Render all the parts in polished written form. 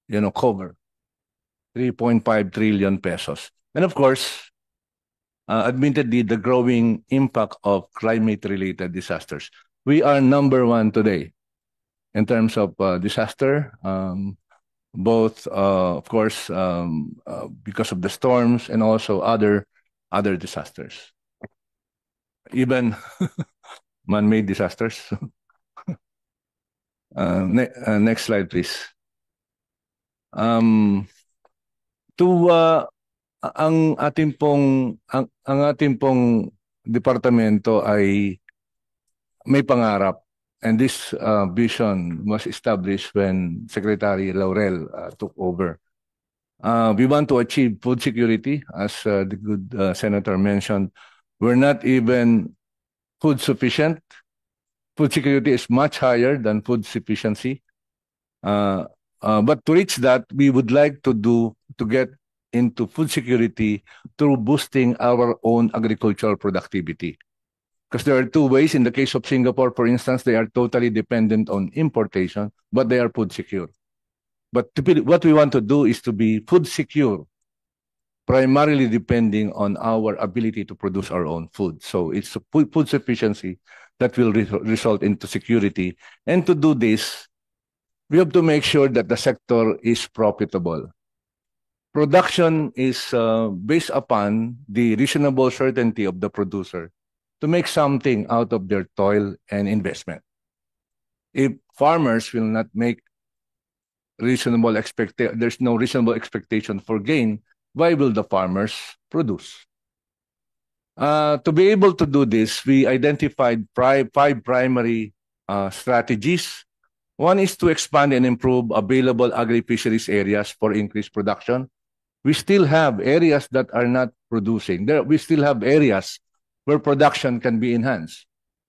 cover 3.5 trillion pesos. And of course, admittedly, the growing impact of climate-related disasters. We are number one today in terms of disaster, both, of course, because of the storms and also other disasters, even man-made disasters. Next slide, please. Ang ating pong departamento ay may pangarap, and this vision was established when Secretary Laurel took over. We want to achieve food security, as the good senator mentioned. We're not even food sufficient. Food security is much higher than food sufficiency. But to reach that, we would like to get into food security through boosting our own agricultural productivity. Because there are two ways. In the case of Singapore, for instance, they are totally dependent on importation, but they are food secure. But what we want to do is to be food secure, primarily depending on our ability to produce our own food. So it's food sufficiency that will result into security. And to do this, we have to make sure that the sector is profitable. Production is based upon the reasonable certainty of the producer to make something out of their toil and investment. If farmers will not make there's no reasonable expectation for gain, why will the farmers produce? To be able to do this, we identified five primary strategies. One is to expand and improve available agri-fisheries areas for increased production. We still have areas that are not producing. We still have areas where production can be enhanced.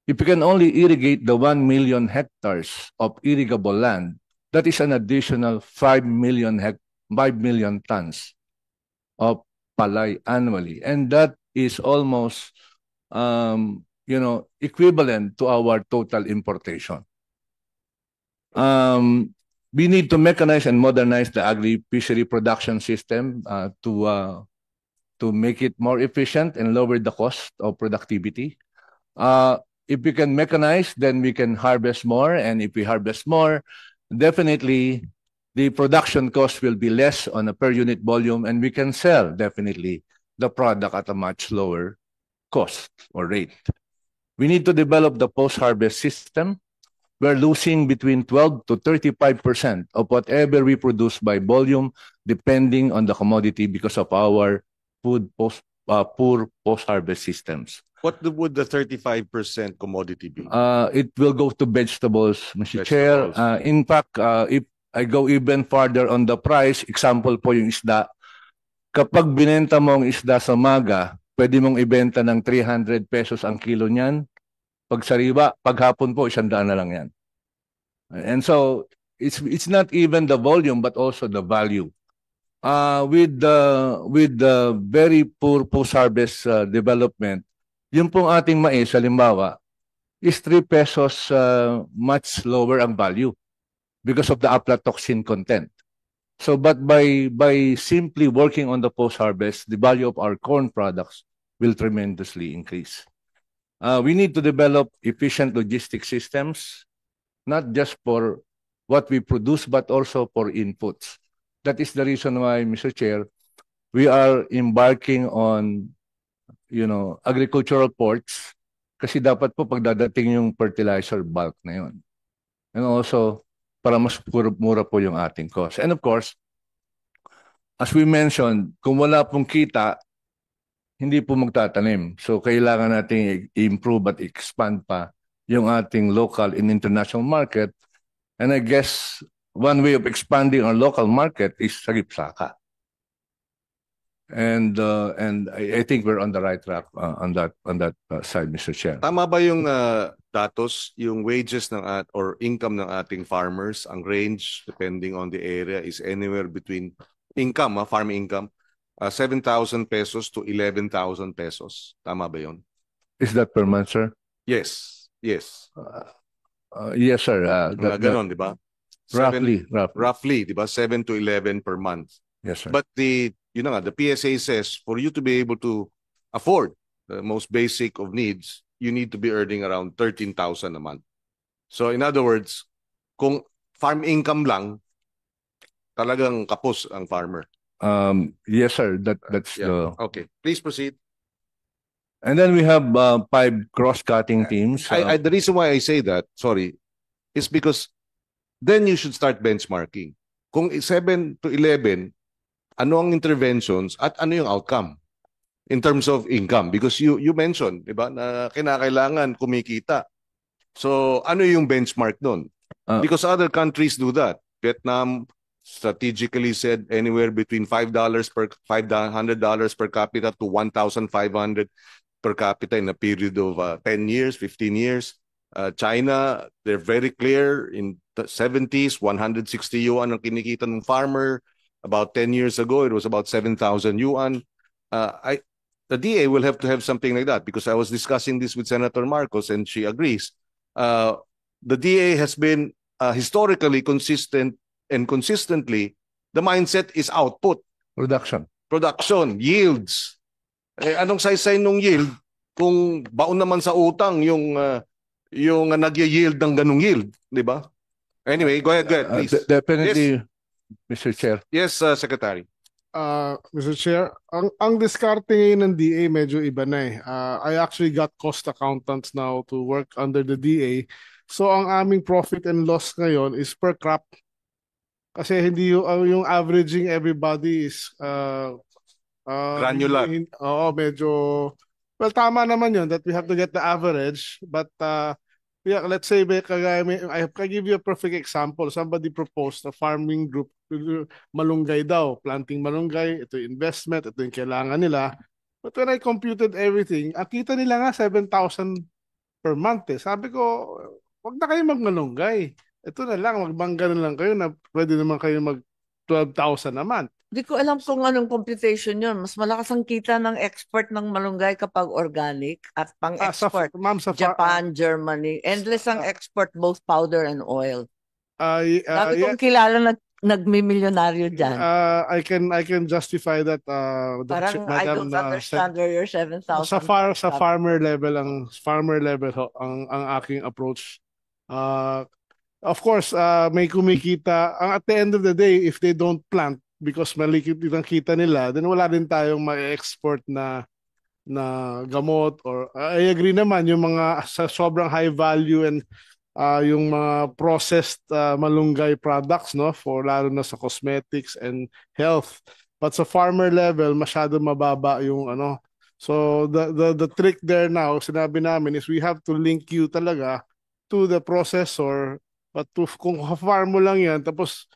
If you can only irrigate the 1 million hectares of irrigable land, that is an additional 5 million tons of palay annually. And that is almost equivalent to our total importation. We need to mechanize and modernize the agri-fishery production system to make it more efficient and lower the cost of productivity. If we can mechanize, then we can harvest more. And if we harvest more, definitely the production cost will be less on a per unit volume, and we can sell definitely the product at a much lower cost or rate. We need to develop the post-harvest system. We're losing between 12 to 35% of whatever we produce by volume, depending on the commodity, because of our poor post-harvest systems. What would the 35% commodity be? It will go to vegetables, Mr. Chair. In fact, if I go even farther on the price, example po yung isda, kapag binenta mo ang isda sa maga, pwede mong ibenta ng 300 pesos ang kilo niyan. Pag sariwa, paghapon po, 100 na lang yan. And so, it's not even the volume, but also the value. With the very poor post-harvest development, yung pong ating mais, halimbawa, is 3 pesos much lower ang value because of the aflatoxin content. So, but by simply working on the post-harvest, the value of our corn products will tremendously increase. We need to develop efficient logistic systems, not just for what we produce, but also for inputs. That is the reason why, Mr. Chair, we are embarking on, agricultural ports, kasi dapat po pagdadating yung fertilizer bulk na yun. And also, para mas mura po yung ating cost. And of course, as we mentioned, kung wala pong kita, hindi po magtatanim. So, kailangan natin i-improve at expand pa yung ating local and international market. And I guess one way of expanding our local market is sagip-saka. And I think we're on the right track on that side, Mr. Chair. Tama ba yung datos, yung wages ng or income ng ating farmers, ang range depending on the area is anywhere between farm income, 7,000 pesos to 11,000 pesos. Tama ba yun? Is that per month, sir? Yes. Yes, sir. Ganon, di ba? Roughly, di ba? 7 to 11 per month. Yes, sir. But the PSA says for you to be able to afford the most basic of needs, you need to be earning around 13,000 a month. So in other words, kung farm income lang, talagang kapos ang farmer. Yes, sir. That's Yeah. Okay. Please proceed. And then we have 5 cross-cutting teams. The reason why I say that, sorry, is because then you should start benchmarking. Kung 7 to 11, ano ang interventions at ano yung outcome in terms of income? Because you mentioned, di ba, na kinakailangan kumikita. So, ano yung benchmark doon? Because other countries do that. Vietnam strategically said anywhere between $500 per capita to 1,500 per capita in a period of 10 years, 15 years. China, they're very clear. In the 70s, 160 yuan ang kinikita ng farmer. About 10 years ago, it was about 7,000 yuan. The DA will have to have something like that because I was discussing this with Senator Marcos and she agrees. The DA has been historically consistent and consistently, the mindset is output. Production, yields. Anong saysay nung yield kung baon naman sa utang yung nag-yield ng ganung yield, di ba? Anyway, go ahead, please. Definitely, yes. Mr. Chair. Yes, Secretary. Mr. Chair, ang diskarte ngayon ng DA medyo iba na eh. I actually got cost accountants now to work under the DA. So ang aming profit and loss ngayon is per crop. Kasi hindi yung averaging everybody is granular. Oo, medyo well, tama naman yun that we have to get the average. But yeah, let's say, I can give you a perfect example. Somebody proposed a farming group, malunggay daw, planting malunggay, ito yung investment, ito yung kailangan nila. But when I computed everything, akita nila nga 7,000 per month eh. Sabi ko, wag na kayo magmalunggay. Ito na lang, magbangga na lang kayo na pwede naman kayo mag 12,000 a month. Hindi ko alam kung anong computation yun. Mas malakas ang kita ng export ng malunggay kapag organic at pang-export. Japan, Germany. Endless ang export, both powder and oil. Sabi kong kilala nagmimilyonaryo dyan. I can justify that. Parang I don't understand where your 7,000. Sa farmer level ang aking approach. Of course, may kumikita. At the end of the day, if they don't plant, because malikit ang kita nila, then wala din tayong ma-export na gamot or I agree naman yung mga sa sobrang high value and yung mga processed malunggay products no for lalo na sa cosmetics and health. But sa farmer level masyado mababa yung ano. So the trick there now sinabi namin is we have to link you talaga to the processor, but kung farm mo lang yan tapos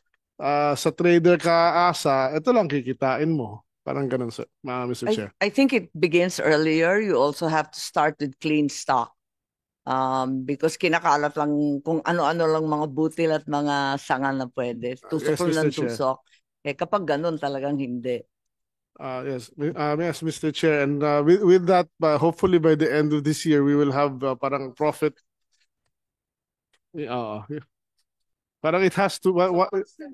sa trader ka asa, ito lang kikitain mo. Parang ganun, Mr. Chair. I think it begins earlier. You also have to start with clean stock. Because kinakalat lang kung ano-ano lang mga butil at mga sanga na pwede. Tusok lang ng tusok. Eh kapag ganun talagang hindi. Yes, Mr. Chair. And with that, hopefully by the end of this year, we will have parang profit. Parang it has to,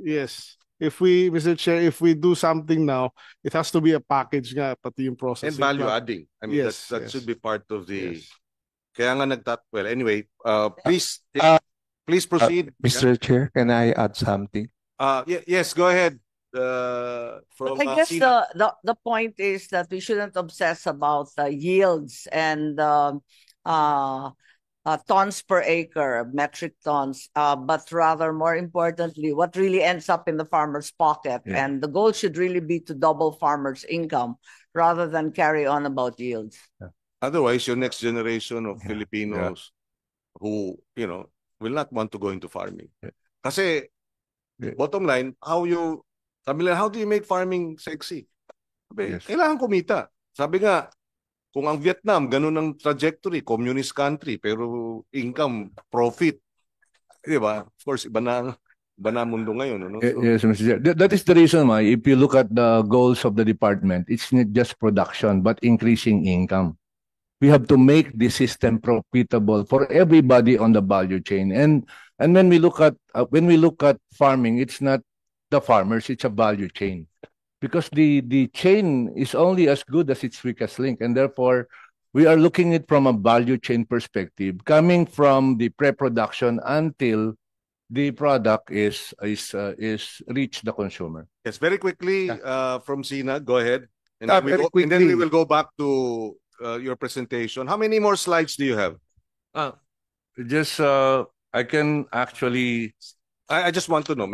yes. Mr. Chair, if we do something now, it has to be a package nga, pati yung processing. And value adding. I mean, yes, that should be part of the, kaya nga well, anyway, please proceed. Mr. Chair, can I add something? Yes, go ahead. I guess the point is that we shouldn't obsess about yields and tons per acre, metric tons, but rather more importantly, what really ends up in the farmer's pocket. Yeah. And the goal should really be to double farmers' income rather than carry on about yields. Yeah. Otherwise, your next generation of Filipinos who, will not want to go into farming. Yeah. Kasi, bottom line, how do you make farming sexy? Sabi, kailangan kumita. Sabi nga, kung ang Vietnam, ganun ang trajectory, communist country, pero income, profit. Di ba? Of course, iba na mundo ngayon. Ano? Yes, Mr. Chair. That is the reason why, if you look at the goals of the department, it's not just production, but increasing income. we have to make the system profitable for everybody on the value chain. And when we look at farming, it's not the farmers, it's a value chain. Because the chain is only as good as its weakest link, and therefore we are looking at it from a value chain perspective, coming from the pre-production until the product is reach the consumer. Yes, very quickly from Sina, go ahead. And, Yeah, then very and then we quickly. will go back to your presentation. How many more slides do you have? Just I can actually I just want to know,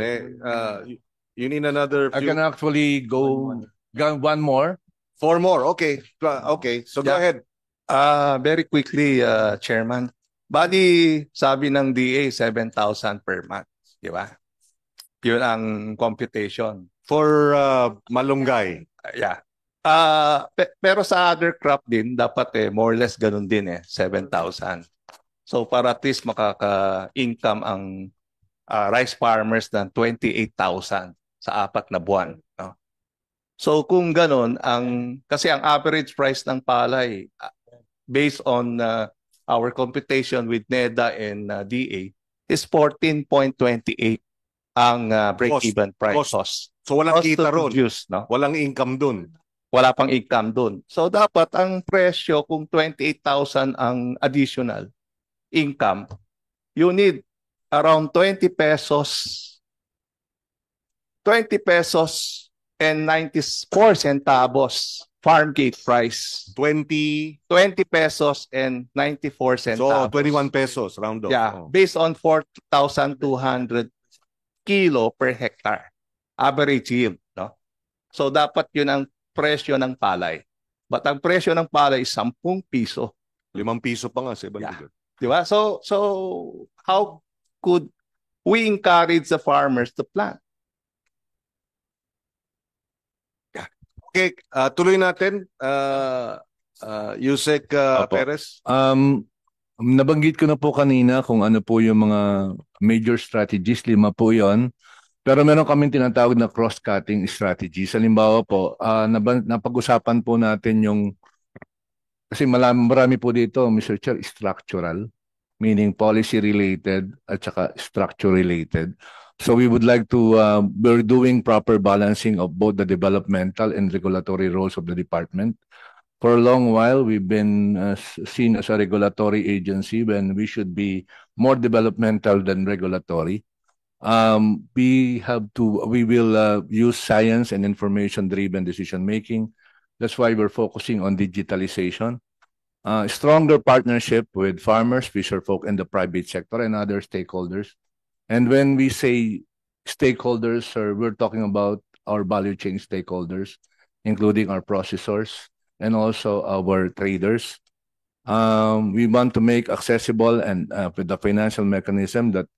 you need another I can actually go one more. 4 more. Okay. Okay. So go Yeah. ahead. Very quickly, Chairman. Bali, sabi ng DA, 7,000 per month. Di ba? Yun ang computation. For malunggay. Yeah. Pero sa other crop din, dapat more or less ganun din 7,000. So para at least makaka-income ang rice farmers ng 28,000 sa 4 na buwan. No? So kung ganun, kasi ang average price ng palay, based on our computation with NEDA and DA, is 14.28 ang break-even price cost. So walang Cost kita to ron. produce, no? Walang income dun. Wala pang income dun. So dapat ang presyo, kung 28,000 ang additional income, you need around 20 pesos and 94 centavos farm gate price. 20 pesos and 94 centavos. So 21 pesos round off. Yeah, based on 4,200 kilo per hectare. Average yield, no? So dapat yun ang presyo ng palay. But ang presyo ng palay is 10 piso. 5 piso pa nga, 700. Yeah. Di ba? So how could we encourage the farmers to plant? Okay, tuloy natin. Yusek Opo. Perez. Nabanggit ko na po kanina kung ano po yung mga major strategies, 5 po yon. Pero meron kaming tinatawag na cross-cutting strategies. Halimbawa po, napag-usapan po natin yung, kasi marami po dito, Mr. Chair, structural, meaning policy-related at saka structure-related. So we would like to, we're doing proper balancing of both the developmental and regulatory roles of the department. For a long while, we've been seen as a regulatory agency when we should be more developmental than regulatory. We will use science and information-driven decision-making. That's why we're focusing on digitalization. Stronger partnership with farmers, fisherfolk, and the private sector and other stakeholders. And when we say stakeholders, we're talking about our value chain stakeholders, including our processors and also our traders. We want to make accessible and with the financial mechanism that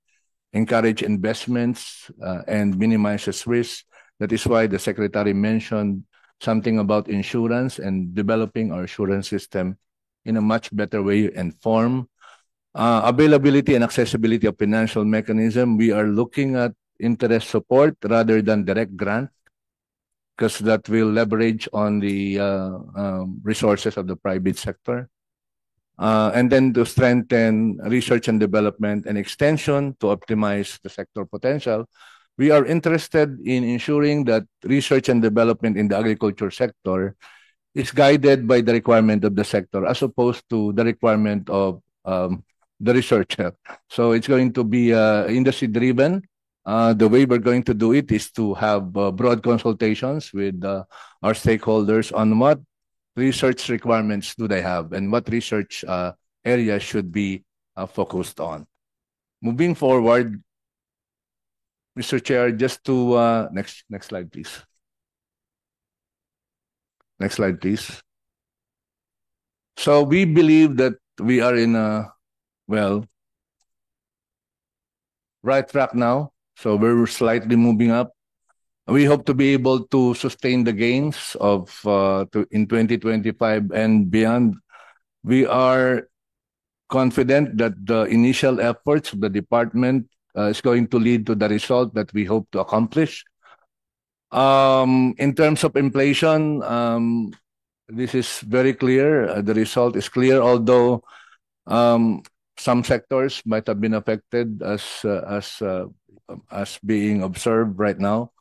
encourage investments and minimizes risk. That is why the Secretary mentioned something about insurance and developing our insurance system in a much better way and form. Availability and accessibility of financial mechanism, we are looking at interest support rather than direct grant, because that will leverage on the resources of the private sector. And then to strengthen research and development and extension to optimize the sector potential, we are interested in ensuring that research and development in the agriculture sector is guided by the requirement of the sector as opposed to the requirement of the researcher. So it's going to be industry-driven. The way we're going to do it is to have broad consultations with our stakeholders on what research requirements do they have and what research areas should be focused on. Moving forward, Mr. Chair, just to next slide, please. Next slide, please. So we believe that we are in a right track now. So we're slightly moving up. We hope to be able to sustain the gains of in 2025 and beyond. We are confident that the initial efforts of the department is going to lead to the result that we hope to accomplish. In terms of inflation, this is very clear. The result is clear, although some sectors might have been affected as being observed right now.